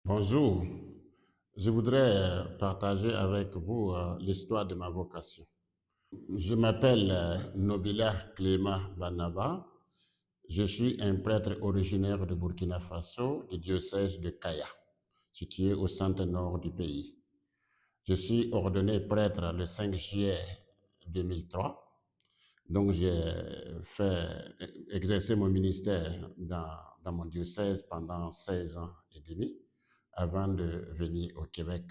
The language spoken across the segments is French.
Bonjour, je voudrais partager avec vous l'histoire de ma vocation. Je m'appelle Nobila Clément Banaba. Je suis un prêtre originaire de Burkina Faso, du diocèse de Kaya, situé au centre-nord du pays. Je suis ordonné prêtre le 5 juillet 2003. Donc, j'ai exercé mon ministère dans mon diocèse pendant 16 ans et demi avant de venir au Québec.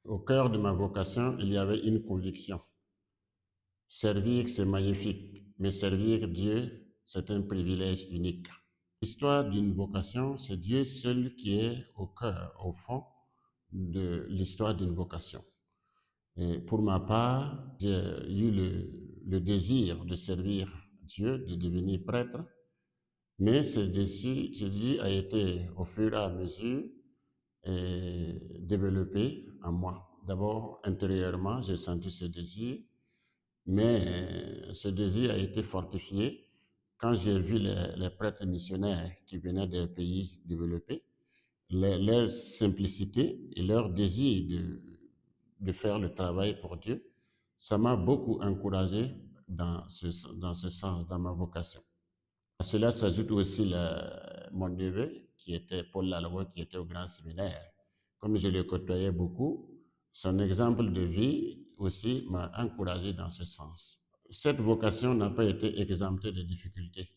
Au cœur de ma vocation, il y avait une conviction. Servir, c'est magnifique, mais servir Dieu, c'est un privilège unique. L'histoire d'une vocation, c'est Dieu seul qui est au cœur, au fond de l'histoire d'une vocation. Et pour ma part, j'ai eu le désir de servir Dieu, de devenir prêtre, mais ce désir a été au fur et à mesure développé en moi. D'abord, intérieurement, j'ai senti ce désir, mais ce désir a été fortifié quand j'ai vu les prêtres missionnaires qui venaient des pays développés, leur simplicité et leur désir de faire le travail pour Dieu. Ça m'a beaucoup encouragé dans ce sens, dans ma vocation. À cela s'ajoute aussi mon neveu, qui était Paul Laloy, qui était au grand séminaire. Comme je le côtoyais beaucoup, son exemple de vie aussi m'a encouragé dans ce sens. Cette vocation n'a pas été exemptée de difficultés.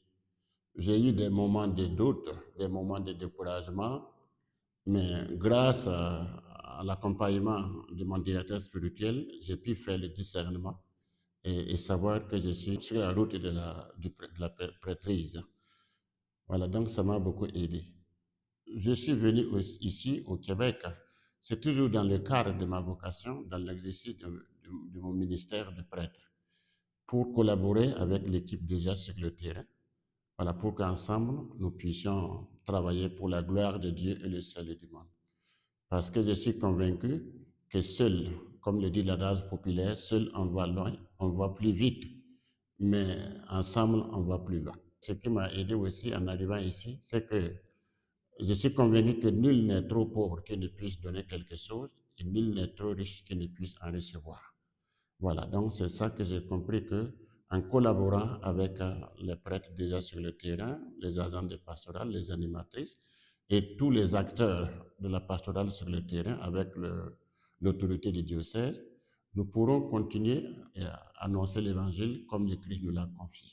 J'ai eu des moments de doute, des moments de découragement, mais grâce à l'accompagnement de mon directeur spirituel, j'ai pu faire le discernement et savoir que je suis sur la route de la prêtrise. Voilà, donc ça m'a beaucoup aidé. Je suis venu ici au Québec, c'est toujours dans le cadre de ma vocation, dans l'exercice de mon ministère de prêtre, pour collaborer avec l'équipe déjà sur le terrain, voilà, pour qu'ensemble nous puissions travailler pour la gloire de Dieu et le salut du monde. Parce que je suis convaincu que seul, comme le dit l'adage populaire, seul on va loin, on va plus vite, mais ensemble on va plus loin. Ce qui m'a aidé aussi en arrivant ici, c'est que je suis convaincu que nul n'est trop pauvre qui ne puisse donner quelque chose et nul n'est trop riche qui ne puisse en recevoir. Voilà, donc c'est ça que j'ai compris que en collaborant avec les prêtres déjà sur le terrain, les agents de pastorale, les animatrices et tous les acteurs de la pastorale sur le terrain avec l'autorité du diocèse, nous pourrons continuer à annoncer l'évangile comme le Christ nous l'a confié.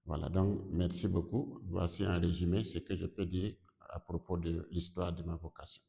Voilà, donc merci beaucoup. Voici un résumé ce que je peux dire à propos de l'histoire de ma vocation.